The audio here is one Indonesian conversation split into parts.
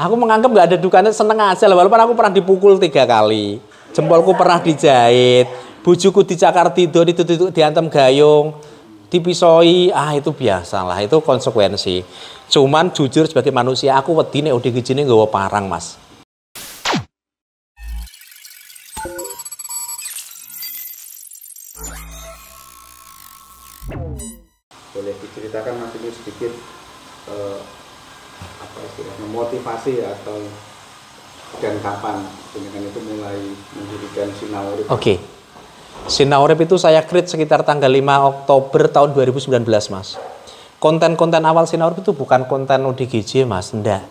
Aku menganggap nggak ada dukanya, seneng aja lah. Walaupun aku pernah dipukul 3 kali, jempolku pernah dijahit, bujuku dicakar tidur, itu diantem gayung, dipisoi, itu biasa lah, itu konsekuensi. Cuman jujur sebagai manusia, aku wedi nek ODGJ ini nggawa parang, Mas. Boleh diceritakan Mas ini sedikit apa istilahnya motivasi atau dan kapan dengan itu mulai mendirikan Sinaurip? Oke. Sinaurip itu saya create sekitar tanggal 5 Oktober tahun 2019, Mas. Konten-konten awal Sinaurip itu bukan konten ODGJ, Mas, enggak.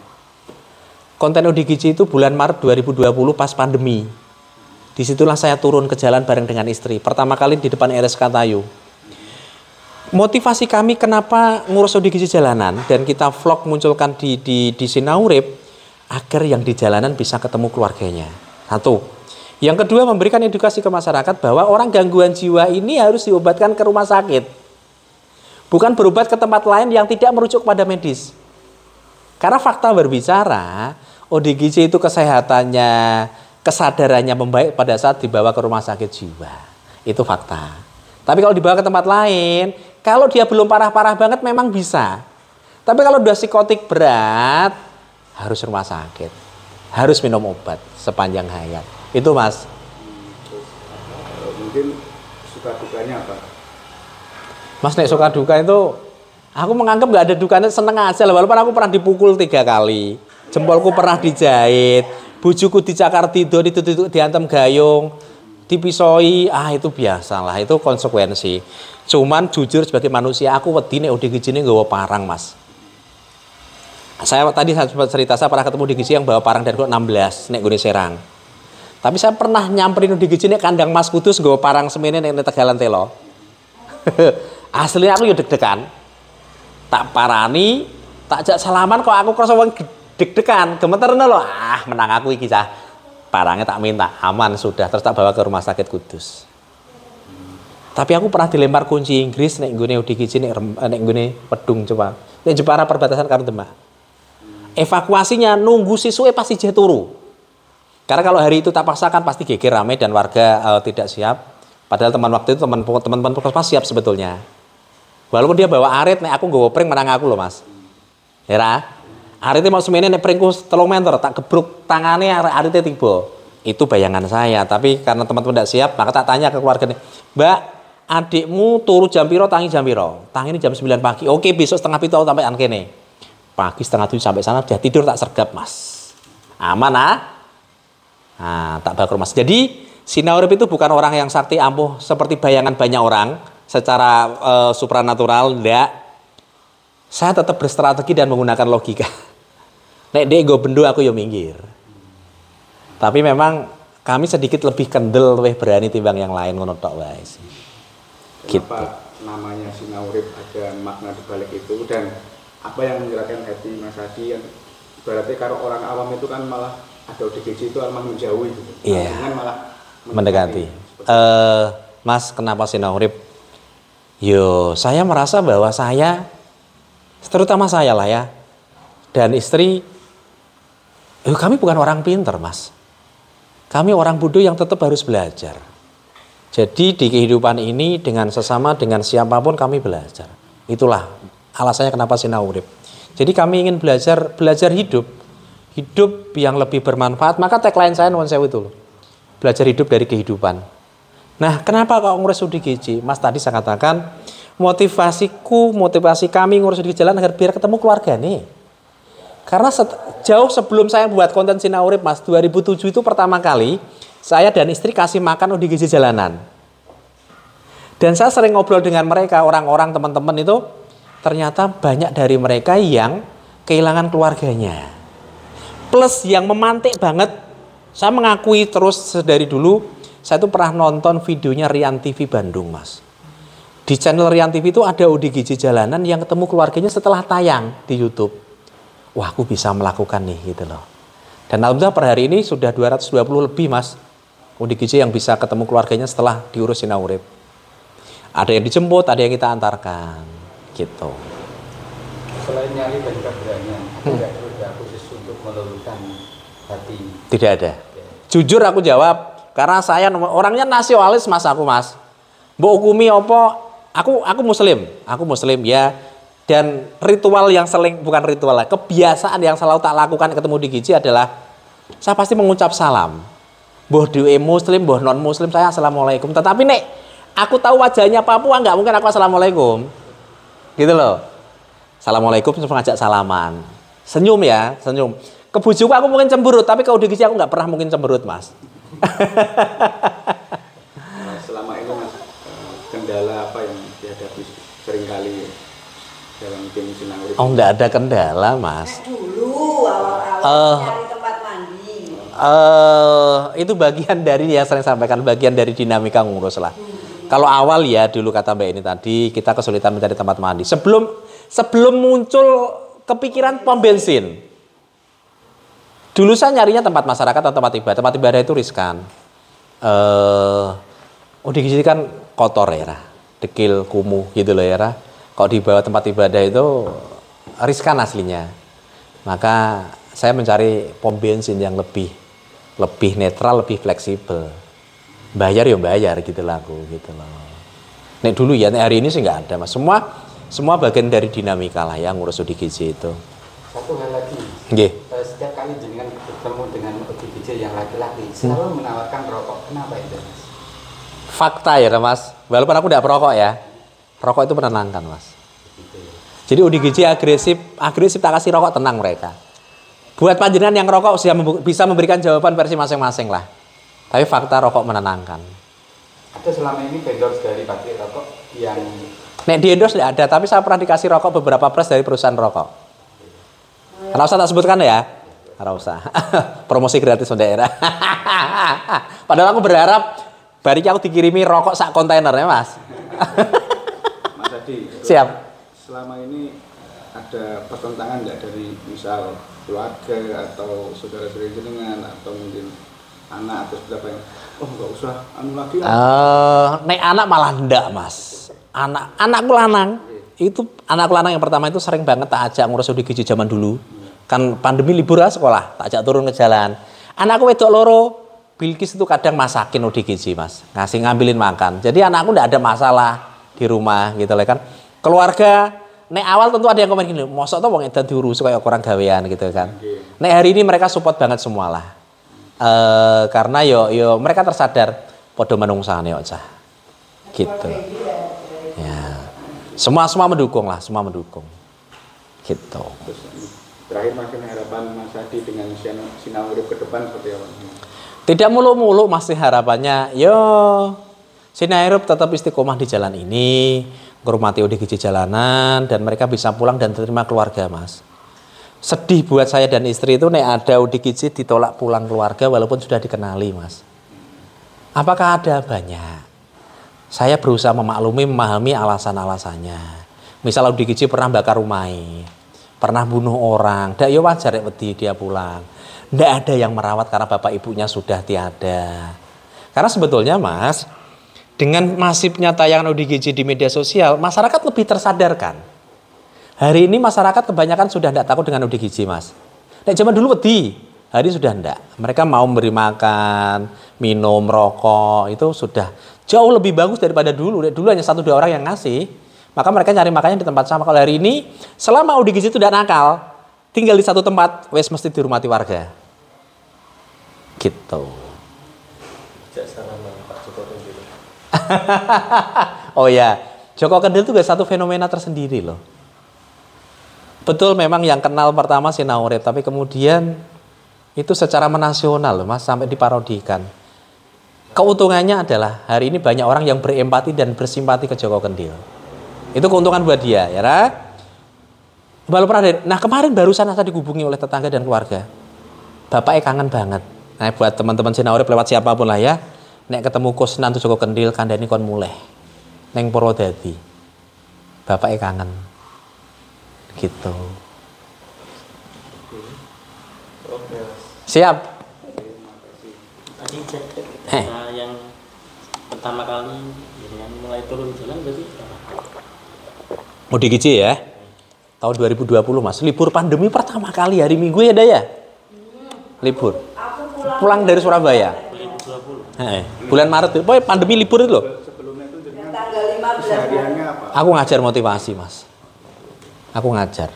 Konten ODGJ itu bulan Maret 2020 pas pandemi. Disitulah saya turun ke jalan bareng dengan istri. Pertama kali di depan RSK Tayu. Motivasi kami kenapa ngurus ODGJ jalanan dan kita vlog munculkan di Sinaurip agar yang di jalanan bisa ketemu keluarganya. Satu. Yang kedua, memberikan edukasi ke masyarakat bahwa orang gangguan jiwa ini harus diobatkan ke rumah sakit. Bukan berobat ke tempat lain yang tidak merujuk pada medis. Karena fakta berbicara, ODGJ itu kesehatannya, kesadarannya membaik pada saat dibawa ke rumah sakit jiwa. Itu fakta. Tapi kalau dibawa ke tempat lain, kalau dia belum parah-parah banget memang bisa. Tapi kalau udah psikotik berat, harus rumah sakit. Harus minum obat sepanjang hayat. Itu, Mas. Terus, mungkin suka dukanya apa? Mas, nek suka duka itu, aku menganggap nggak ada dukanya, seneng aja lah. Walaupun aku pernah dipukul 3 kali, jempolku pernah dijahit, bujuku dicakar tidur, itu diantem gayung, dipisoi, itu biasa lah, itu konsekuensi. Cuman jujur sebagai manusia, aku wedi nek ODGJ ini nggawa parang, Mas. Saya sempat cerita, saya pernah ketemu ODGJ yang bawa parang dari 16 nek gone Serang. Tapi saya pernah nyamperin ODGJ nek kandang Mas Kudus nggawa parang semene nek Tegalan Telo. Aslinya aku ya deg-degan. Tak parani, tak jak salaman kok aku krasa wong deg-degan, gemeterno lho. Menang aku iki cah. Parangnya tak minta, aman sudah, terus tak bawa ke rumah sakit Kudus. Tapi aku pernah dilempar kunci Inggris nek nggone ODGJ nek nggone Pedung coba. Nek Jepara perbatasan karo Demak. Evakuasinya nunggu siswe pasti jatuh turu. Karena kalau hari itu tak paksakan pasti geger ramai dan warga tidak siap. Padahal teman waktu itu teman-teman puskesmas siap sebetulnya. Walaupun dia bawa arit, nek aku nggawa pring menang aku loh, Mas. Hera, aritnya mau semene nek pringku 3 meter, tak gebruk tangannya aritnya tiba. Itu bayangan saya, tapi karena teman-teman tidak siap, maka tak tanya ke keluarganya, Mbak, adikmu turu jam piro, tangi jam piro? Tangi ini jam 9 pagi. Oke, besok 6:30 aku sampai kene. Pagi 6:30 sampai sana, dia tidur tak sergap, Mas. Aman, tak bawa ke rumah. Jadi, Sinaurip itu bukan orang yang sakti ampuh seperti bayangan banyak orang secara supranatural, enggak. Saya tetap berstrategi dan menggunakan logika. Nek dek go bendo aku yo minggir. Tapi memang kami sedikit lebih kendel, lebih berani timbang yang lain ngono tok wae sih. Kenapa namanya Sinaurip, ada makna di balik itu, dan apa yang menggerakkan hati Mas Hadi yang berarti kalau orang awam itu kan malah ada ODGJ itu malah menjauhi gitu. Iya. Dengan malah mendekati. Mas, kenapa Sinaurip? Yo, saya merasa bahwa saya, terutama saya lah ya, dan istri, kami bukan orang pinter, Mas. Kami orang bodoh yang tetap harus belajar. Jadi di kehidupan ini dengan sesama, dengan siapapun kami belajar. Itulah alasannya kenapa Sinaurip. Jadi kami ingin belajar hidup yang lebih bermanfaat. Maka tagline saya nuwun sewu itu loh. Belajar hidup dari kehidupan. Nah, kenapa kok ngurus ODGJ? Mas tadi saya katakan motivasi kami ngurus ODGJ jalan agar biar ketemu keluarga nih. Karena jauh sebelum saya buat konten Sinaurip, Mas, 2007 itu pertama kali saya dan istri kasih makan ODGJ jalanan. Dan saya sering ngobrol dengan mereka, orang-orang teman-teman itu, ternyata banyak dari mereka yang kehilangan keluarganya. Plus yang memantik banget, saya mengakui terus dari dulu, saya tuh pernah nonton videonya Rian TV Bandung, Mas. Di channel Rian TV itu ada ODGJ jalanan yang ketemu keluarganya setelah tayang di YouTube. Wah, aku bisa melakukan nih, gitu loh. Dan alhamdulillah per hari ini sudah 220 lebih, Mas, ODGJ yang bisa ketemu keluarganya setelah diurus Sinaurip. Ada yang dijemput, ada yang kita antarkan, gitu. Selain nyali dan keberanian, ada khusus untuk meluluhkan hati? Tidak ada. Jujur aku jawab, karena saya orangnya nasionalis mas aku mas. Mbok hukumi apa? Aku muslim ya. Dan ritual yang bukan ritual lah, kebiasaan yang selalu tak lakukan ketemu di Giji adalah saya pasti mengucap salam. Boh dewe muslim, boh non muslim, saya assalamualaikum. Tetapi nek aku tahu wajahnya Papua, nggak mungkin aku assalamualaikum. Gitu loh. Assalamualaikum terus ngajak salaman. Senyum ya, senyum. Ke bojoku aku mungkin cemberut, tapi kalau di Giji aku nggak pernah mungkin cemberut mas. Selama ini mas, kendala apa yang dihadapi seringkali dalam tim Sinangurip? Oh nggak ada kendala mas. Dulu awal-awal cari tempat mandi. Itu bagian dari yang sering sampaikan, bagian dari dinamika ngurus lah. Kalau awal ya dulu kata Mbak ini tadi kita kesulitan mencari tempat mandi. Sebelum muncul kepikiran pom bensin. Dulu saya nyarinya tempat masyarakat atau tempat ibadah. Tempat ibadah itu riskan. Di sini kan kotor ya, dekil, kumuh gitu loh ya. Kalau di bawah tempat ibadah itu riskan aslinya. Maka saya mencari pom bensin yang lebih netral, lebih fleksibel. Bayar ya bayar gitu lah aku gitu loh. Nek dulu ya, nek hari ini sih nggak ada mas. Semua bagian dari dinamika lah yang ngurus ODGJ itu. Satu hal lagi. Nggih. Setiap kali jenengan bertemu dengan ODGJ yang laki-laki selalu menawarkan rokok. Kenapa itu mas? Fakta ya mas. Walaupun aku tidak perokok ya. Rokok itu menenangkan mas. Jadi ODGJ agresif tak kasih rokok, tenang mereka. Buat panjenengan yang rokok bisa memberikan jawaban versi masing-masing lah. Tapi fakta rokok menenangkan. Ada selama ini vendor dari pabrik rokok yang Nek di endorse tidak ada, tapi saya pernah dikasih rokok beberapa press dari perusahaan rokok. Nggak usah tak sebutkan ya. Nggak usah. Promosi gratis untuk daerah. Padahal aku berharap bariknya aku dikirimi rokok sak kontainer ya mas. Mas Adi, Siap. Selama ini ada pertentangan nggak dari misal keluarga atau saudara-saudara jenengan atau mungkin anak atau berapa yang nggak usah anu lagi lah. Nek anak malah ndak mas. Anakku lanang itu anakku lanang yang pertama itu sering banget tak ajak ngurus ODGJ zaman dulu. Kan pandemi libur lah sekolah, tak ajak turun ke jalan. Anakku wedok loro, Bilkis itu kadang masakin ODGJ mas, ngasih ngambilin makan. Jadi anakku ndak ada masalah di rumah gitu lah kan. Keluarga, nek awal tentu ada yang komen gini, mosok tuh wong edan diurus kayak kurang gawean gitu kan. Nek hari ini mereka support banget semua lah. Karena yo mereka tersadar podo menungsane aja. Gitu. Ya. Semua mendukung lah, semua mendukung. Gitu. Terus, terakhir makin harapan Mas Adi dengan Sinangurip ke depan seperti apa? Tidak muluk-muluk masih harapannya yo Sinangurip tetap istiqomah di jalan ini, menghormati ODGJ jalanan dan mereka bisa pulang dan terima keluarga mas. Sedih buat saya dan istri itu nek ada ODGJ ditolak pulang keluarga walaupun sudah dikenali mas. Apakah ada? Banyak. Saya berusaha memahami alasan-alasannya. Misal ODGJ pernah bakar rumahnya, pernah bunuh orang, ndak ya wajar wedi dia pulang. Ndak ada yang merawat karena bapak ibunya sudah tiada. Karena sebetulnya mas, dengan masifnya tayangan ODGJ di media sosial, masyarakat lebih tersadarkan. Hari ini masyarakat kebanyakan sudah tidak takut dengan ODGJ mas. Nek zaman dulu wedi, hari ini sudah tidak. Mereka mau memberi makan, minum, rokok, itu sudah jauh lebih bagus daripada dulu. Dulu hanya 1-2 orang yang ngasih, maka mereka cari makannya di tempat sama. Kalau hari ini, selama ODGJ itu tidak nakal, tinggal di satu tempat, wes mesti dihormati warga. Gitu. Oh ya, Joko Kendil itu juga satu fenomena tersendiri loh. Betul memang yang kenal pertama Sinangurip, tapi kemudian itu secara menasional loh mas, sampai diparodikan. Keuntungannya adalah hari ini banyak orang yang berempati dan bersimpati ke Joko Kendil. Itu keuntungan buat dia, ya kan? Walaupun ada, nah kemarin barusan saya dihubungi oleh tetangga dan keluarga. Bapaknya kangen banget. Nah buat teman-teman Sinangurip lewat siapapun lah ya, nek ketemu Kusnan tuh Joko Kendil kandhani kon muleh neng Purwodadi. Bapaknya kangen. Gitu. Siap. Tadi cek yang pertama kali yang mulai turun jalan berarti ODGJ ya. Tahun 2020 mas, libur pandemi pertama kali hari Minggu ya Daya. Libur. Aku Pulang dari Surabaya. 2020. Bulan Maret itu. Pokoknya pandemi libur itu loh. Sebelumnya itu jenengan tanggal 15 kesehariannya apa? Aku ngajar motivasi, Mas. Aku ngajar.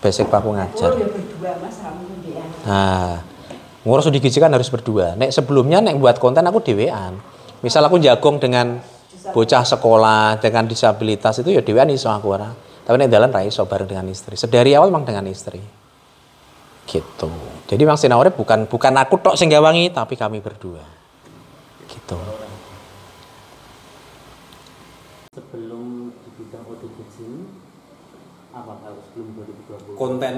Basic aku ngajar. Oh, ya berdua Mas rambut dia. Nah, ngurus ODGJ kan harus berdua. Nek sebelumnya nek buat konten aku dewean. Misal aku jagong dengan bocah sekolah dengan disabilitas itu ya dewean iso aku ora. Tapi nek dalan ra iso bareng dengan istri. Sedari awal memang dengan istri. Gitu. Jadi Mang Sinau Urip bukan aku tok sing gawangi tapi kami berdua. Gitu. Sebelum di bidang ODGJ apa kalau sebelum 2020? Konten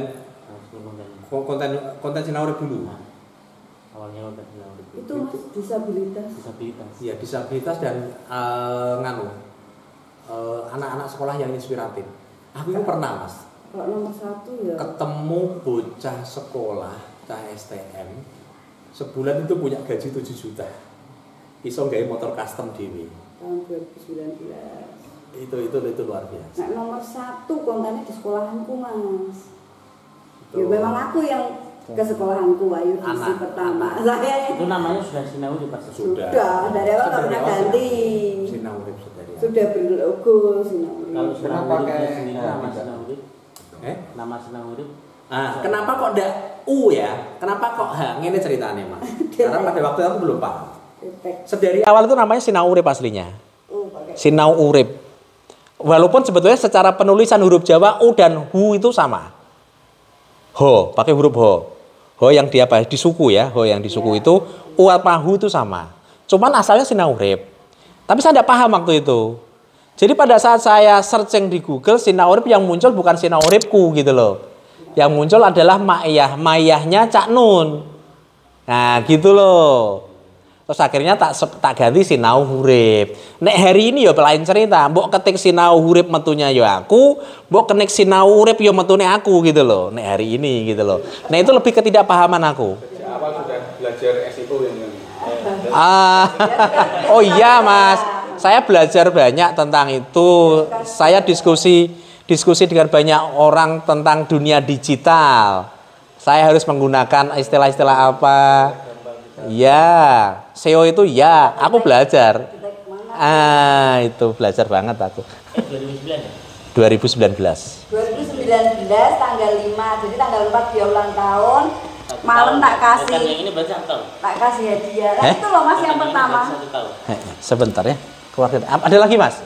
Sebelum konten Sinau Urip dulu. awalnya konten Sinau Urip. Itu Mas disabilitas. Disabilitas. Iya, disabilitas dan anak-anak sekolah yang inspiratif. Aku itu pernah, Mas, Kalau nomor 1 ya ketemu bocah sekolah, cah STM, sebulan itu punya gaji 7 juta. Iso gawe motor custom dhewe. tahun 2019. Itu luar biasa. Nah, nomor 1 kontennya di sekolahanku Mas. Itu. Ya memang aku yang ke sekolahanku Ayu di Anak. pertama. Saya Itu namanya sudah Sinau Urip Pak. Sudah. dari awal nggak pernah ganti. Sinau Urip dari awal. Sudah berlogo Sinau Urip. Kalau Sinau Kenapa Urip kayak- sendiri nama Sinau Urip? Nama Sinau Urip. Kenapa kok ndak U ya? Kenapa kok H? Ngene ceritanya, Mas. Karena pada waktu itu aku belum paham. Sedari awal itu namanya Sinau Urip aslinya. Pakai Sinau Urip. Walaupun sebetulnya secara penulisan huruf Jawa U dan Hu itu sama. Ho, pakai huruf Ho. Ho yang di apa? Di suku ya. Ho yang di suku itu U apa Hu itu sama. Cuman asalnya Sinau Urip. Tapi saya tidak paham waktu itu. Jadi pada saat saya searching di Google, Sinau Urip yang muncul bukan Sinau Uripku gitu loh. Yang muncul adalah Maiyahnya Cak Nun. Nah, gitu loh. Terus akhirnya tak ganti Sinau Urip. Nek hari ini ya lain cerita. Mbok ketik Sinau Urip metunya ya aku, mbok ketik Sinau Urip ya metune aku gitu loh. Nek hari ini gitu loh. Nah, itu lebih ketidakpahaman aku. Sejak awal sudah belajar SEO yang Oh iya, Mas. Saya belajar banyak tentang itu. Saya diskusi dengan banyak orang tentang dunia digital. Saya harus menggunakan istilah-istilah apa? Ya, SEO itu ya, aku belajar. Itu belajar banget aku. 2009 ya? 2019. tanggal 5. Jadi tanggal 4 dia ulang tahun. Malam tak kasih. Bukan yang ini berarti 1 tahun. Tak kasih hadiah. Nah, itu loh Mas yang pertama. 1 tahun. Sebentar ya. Keluarga. Ada lagi, Mas?